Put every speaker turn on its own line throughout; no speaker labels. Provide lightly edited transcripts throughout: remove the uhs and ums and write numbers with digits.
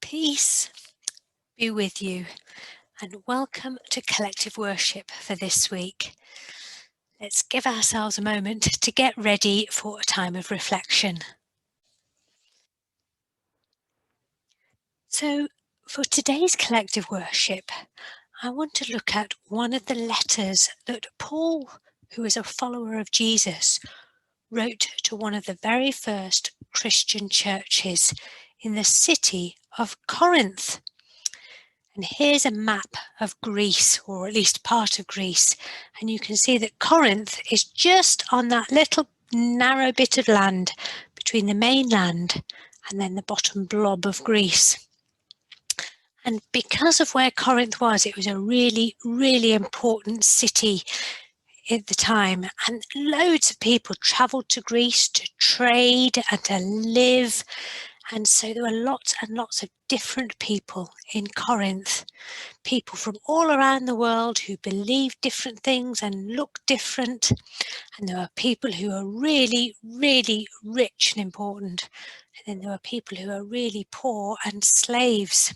Peace be with you, and welcome to Collective Worship for this week. Let's give ourselves a moment to get ready for a time of reflection. So, for today's Collective Worship, I want to look at one of the letters that Paul, who is a follower of Jesus, wrote to one of the very first Christian churches in the city of Corinth. And here's a map of Greece, or at least part of Greece, and you can see that Corinth is just on that little narrow bit of land between the mainland and then the bottom blob of Greece. And because of where Corinth was, it was a really, really important city at the time, and loads of people travelled to Greece to trade and to live. And so there were lots and lots of different people in Corinth, people from all around the world who believed different things and looked different. And there were people who were really, really rich and important. And then there were people who were really poor and slaves.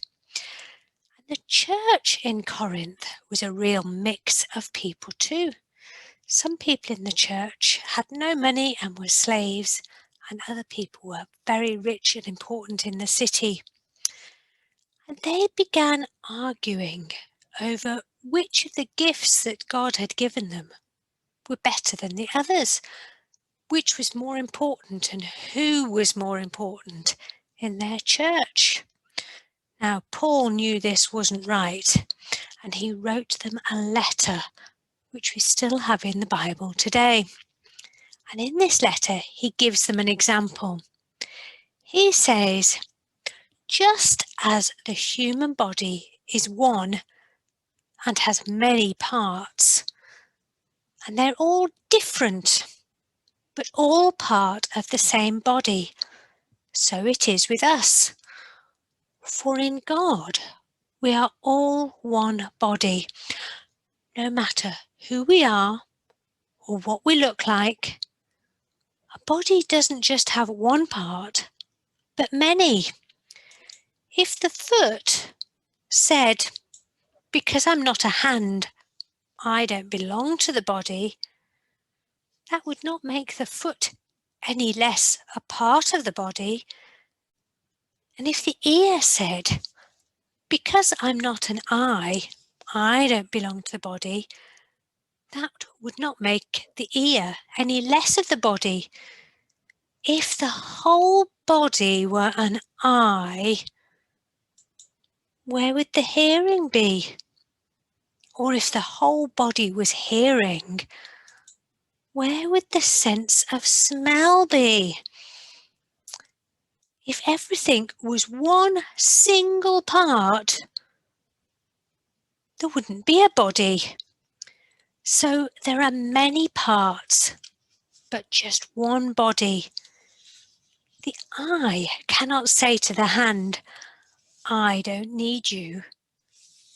And the church in Corinth was a real mix of people too. Some people in the church had no money and were slaves, and other people were very rich and important in the city. And they began arguing over which of the gifts that God had given them were better than the others, which was more important and who was more important in their church. Now, Paul knew this wasn't right, and he wrote them a letter, which we still have in the Bible today. And in this letter, he gives them an example. He says, just as the human body is one and has many parts, and they're all different, but all part of the same body, so it is with us. For in God, we are all one body, no matter who we are or what we look like. A body doesn't just have one part, but many. If the foot said, because I'm not a hand, I don't belong to the body, that would not make the foot any less a part of the body. And if the ear said, because I'm not an eye, I don't belong to the body, that would not make the ear any less of the body. If the whole body were an eye, where would the hearing be? Or if the whole body was hearing, where would the sense of smell be? If everything was one single part, there wouldn't be a body. So there are many parts, but just one body. The eye cannot say to the hand, I don't need you.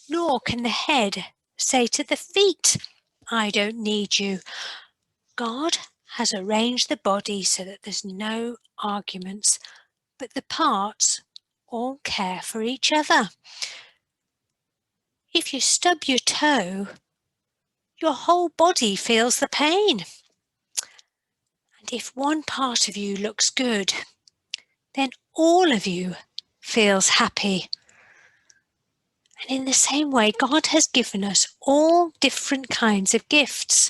Nor can the head say to the feet, I don't need you. God has arranged the body so that there's no arguments, but the parts all care for each other. If you stub your toe, your whole body feels the pain. And if one part of you looks good, then all of you feels happy. And in the same way, God has given us all different kinds of gifts.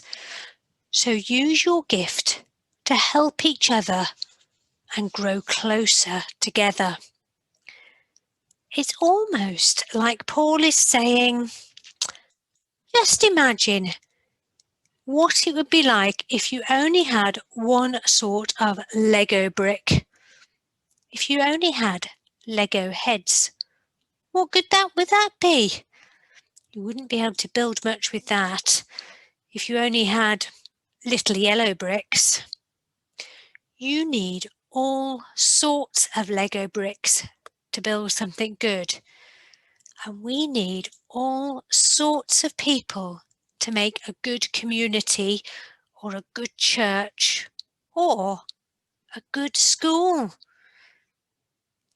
So use your gift to help each other and grow closer together. It's almost like Paul is saying, just imagine what it would be like if you only had one sort of Lego brick. If you only had Lego heads, what good would that be? You wouldn't be able to build much with that. If you only had little yellow bricks, you need all sorts of Lego bricks to build something good. And we need all sorts of people to make a good community or a good church or a good school.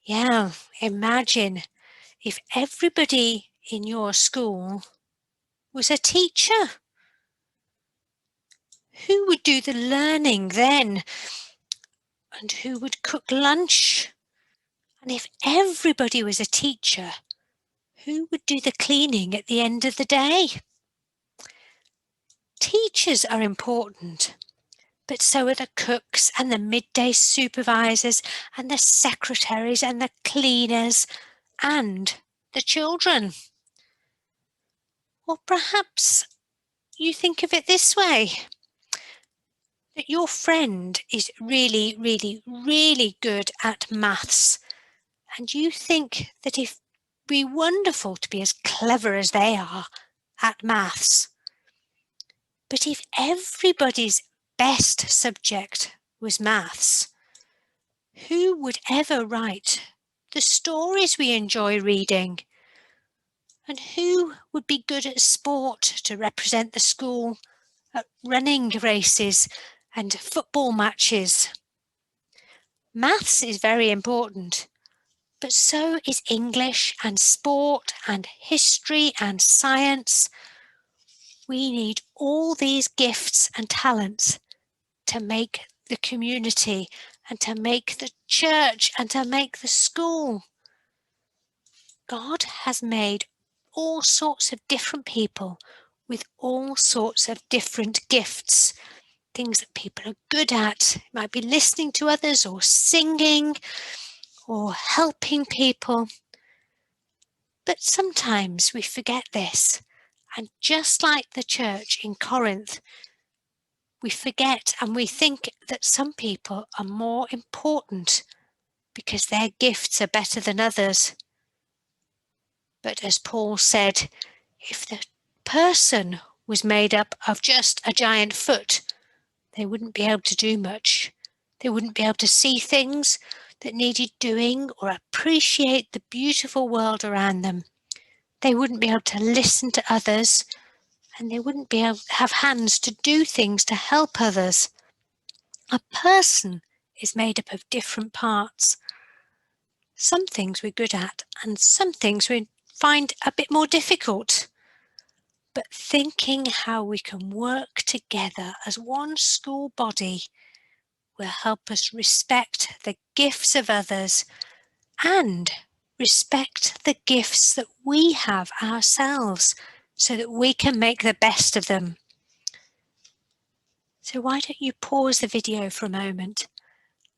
Yeah, imagine if everybody in your school was a teacher? Who would do the learning then? And who would cook lunch? And if everybody was a teacher, who would do the cleaning at the end of the day? Teachers are important, but so are the cooks and the midday supervisors and the secretaries and the cleaners and the children. Or perhaps you think of it this way, that your friend is really, really, really good at maths, and you think that it'd be wonderful to be as clever as they are at maths. But if everybody's best subject was maths, who would ever write the stories we enjoy reading? And who would be good at sport to represent the school at running races and football matches? Maths is very important, but so is English and sport and history and science. We need all these gifts and talents to make the community and to make the church and to make the school. God has made all sorts of different people with all sorts of different gifts, things that people are good at. It might be listening to others or singing or helping people. But sometimes we forget this. And just like the church in Corinth, we forget and we think that some people are more important because their gifts are better than others. But as Paul said, if the person was made up of just a giant foot, they wouldn't be able to do much. They wouldn't be able to see things that needed doing or appreciate the beautiful world around them. They wouldn't be able to listen to others, and they wouldn't be able to have hands to do things to help others. A person is made up of different parts. Some things we're good at, and some things we find a bit more difficult. But thinking how we can work together as one school body will help us respect the gifts of others and respect the gifts that we have ourselves so that we can make the best of them. So why don't you pause the video for a moment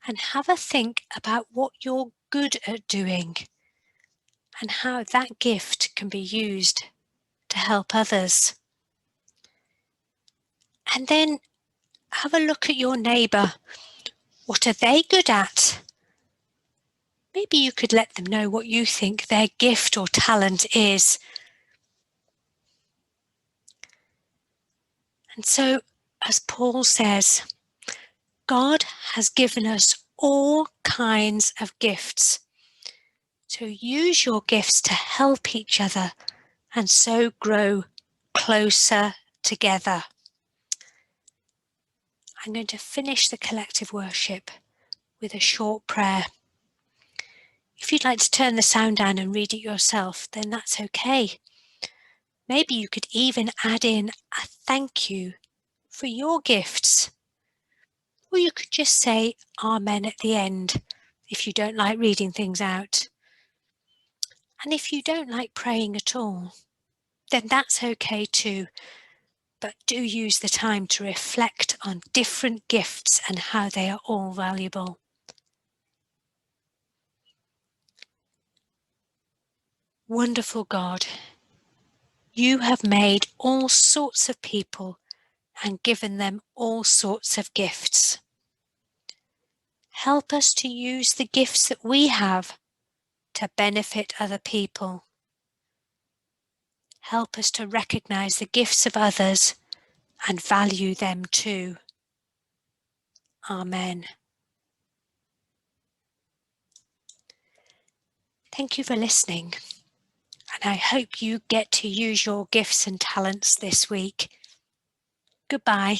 and have a think about what you're good at doing and how that gift can be used to help others. And then have a look at your neighbour. What are they good at? Maybe you could let them know what you think their gift or talent is. And so, as Paul says, God has given us all kinds of gifts. So use your gifts to help each other and so grow closer together. I'm going to finish the collective worship with a short prayer. If you'd like to turn the sound down and read it yourself, then that's okay. Maybe you could even add in a thank you for your gifts. Or you could just say Amen at the end if you don't like reading things out. And if you don't like praying at all, then that's okay too. But do use the time to reflect on different gifts and how they are all valuable. Wonderful God, you have made all sorts of people and given them all sorts of gifts. Help us to use the gifts that we have to benefit other people. Help us to recognize the gifts of others and value them too. Amen. Thank you for listening, and I hope you get to use your gifts and talents this week. Goodbye.